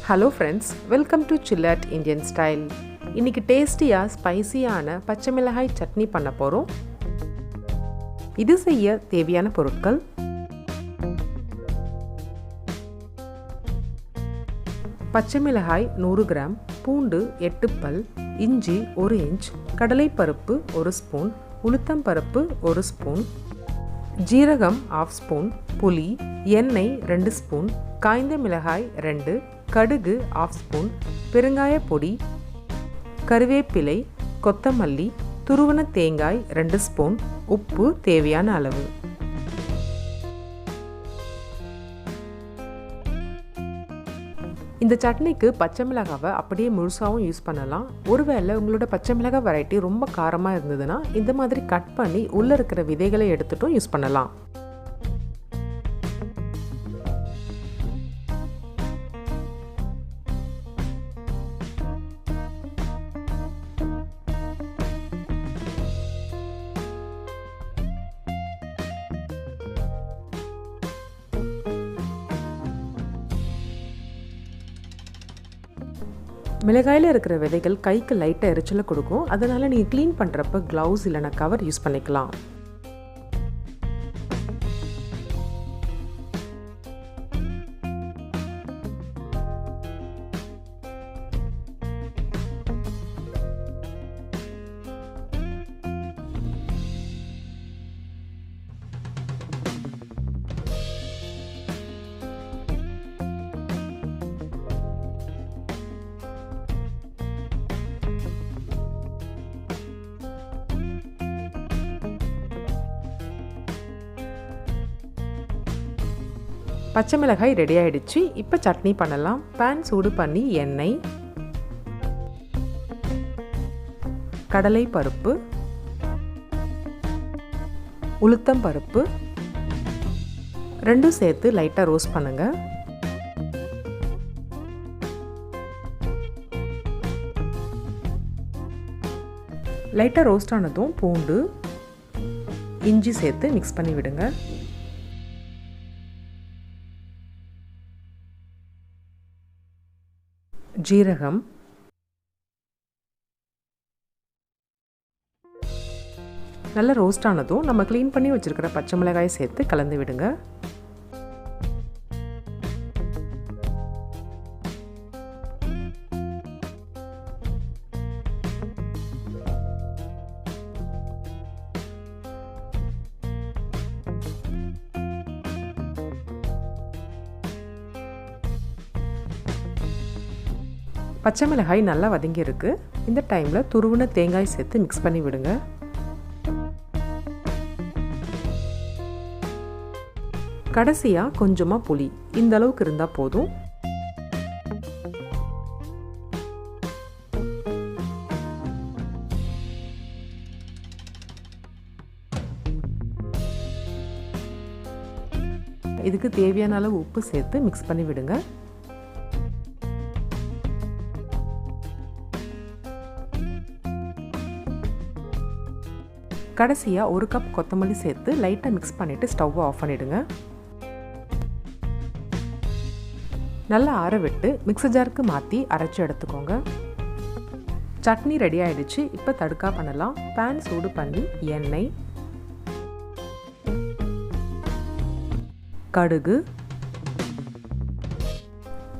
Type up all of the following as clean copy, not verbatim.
Hello friends, welcome to ChillatIndianstyle. இன்னைக்கு டேஸ்டியா ஸ்பைசியான பச்சை மிளகாய் சட்னி பண்ண போறோம். இது செய்ய தேவையான பொருட்கள்: பச்சை மிளகாய் 100 கிராம், பூண்டு 8 பல், இஞ்சி 1 இன்ச், கடலை பருப்பு 1 ஸ்பூன், உளுத்தம் பருப்பு 1 ஸ்பூன், ஜீரகம் 1/2 ஸ்பூன், புளி, எண்ணெய் 2 ஸ்பூன், காய்ந்த மிளகாய் 2, கடுகு 1/2 ஸ்பூன், பெருங்காய பொடி, கருவேப்பிலை, கொத்தமல்லி, துருவன தேங்காய் 2 ஸ்பூன், உப்பு தேவையான அளவு. இந்த சட்னிக்கு பச்சை மிளகாவை அப்படியே முழுசாகவும் யூஸ் பண்ணலாம். ஒருவேளை உங்களோட பச்சை மிளகாய் வெரைட்டி ரொம்ப காரமாக இருந்ததுன்னா இந்த மாதிரி கட் பண்ணி உள்ளே இருக்கிற விதைகளை எடுத்துட்டும் யூஸ் பண்ணலாம். மிளகாயில் இருக்கிற விதைகள் கைக்கு லைட்டாக எரிச்சலை கொடுக்கும். அதனால் நீங்கள் க்ளீன் பண்ணுறப்ப க்ளவுஸ் இல்லைனா கவர் யூஸ் பண்ணிக்கலாம். பச்சை மிளகாய் ரெடி ஆயிடுச்சு. இப்போ சட்னி பண்ணலாம். பேன் சூடு பண்ணி எண்ணெய், கடலை பருப்பு, உளுத்தம் பருப்பு ரெண்டும் சேர்த்து லைட்டாக ரோஸ்ட் பண்ணுங்க. லைட்டாக ரோஸ்ட் ஆனதும் பூண்டு, இஞ்சி சேர்த்து மிக்ஸ் பண்ணி விடுங்க. ஜீரகம், நல்லா ரோஸ்ட் ஆனதும் நம்ம க்ளீன் பண்ணி வச்சிருக்கிற பச்சை மிளகாயை சேர்த்து கலந்து விடுங்க. பச்சை மிளகாய் நல்லா வதங்கி இருக்கு. இந்த டைமில் துருவின தேங்காய் சேர்த்து மிக்ஸ் பண்ணி விடுங்க. கடைசியாக கொஞ்சமாக புளி, இந்த அளவுக்கு இருந்தால் போதும். இதுக்கு தேவையான அளவு உப்பு சேர்த்து மிக்ஸ் பண்ணி விடுங்க. கடைசியாக 1 கப் கொத்தமல்லி சேர்த்து லைட்டாக மிக்ஸ் பண்ணிவிட்டு ஸ்டவ்வை ஆஃப் பண்ணிவிடுங்க. நல்லா ஆற விட்டு மிக்ஸர் ஜாருக்கு மாற்றி அரைச்சி எடுத்துக்கோங்க. சட்னி ரெடி ஆகிடுச்சு. இப்போ தடுக்கா பண்ணலாம். பேன் சூடு பண்ணி எண்ணெய், கடுகு,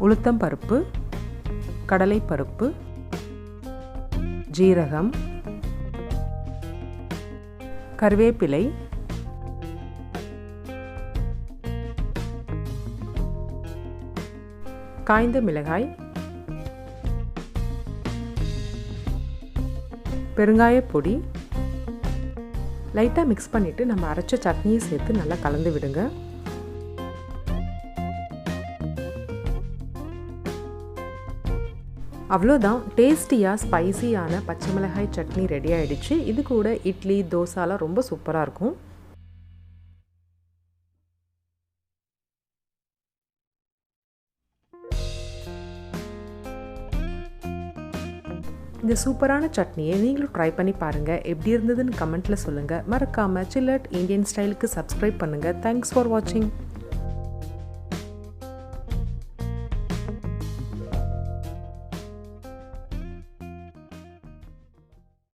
உளுத்தம் பருப்பு, கடலை பருப்பு, ஜீரகம், கருவேப்பிலை, காய்ந்த மிளகாய், பெருங்காய பொடி லைட்டாக மிக்ஸ் பண்ணிவிட்டு நம்ம அரைச்ச சட்னியை சேர்த்து நல்லா கலந்து விடுங்க. அவ்வளோதான், டேஸ்டியாக ஸ்பைசியான பச்சை மிளகாய் சட்னி ரெடி ஆகிடுச்சு. இது கூட இட்லி, தோசாலாம் ரொம்ப சூப்பராக இருக்கும். இந்த சூப்பரான சட்னியை நீங்களும் ட்ரை பண்ணி பாருங்கள். எப்படி இருந்ததுன்னு கமெண்ட்டில் சொல்லுங்கள். மறக்காமல் சில்லட் இந்தியன் ஸ்டைலுக்கு சப்ஸ்கிரைப் பண்ணுங்கள். தேங்க்ஸ் ஃபார் வாட்சிங்.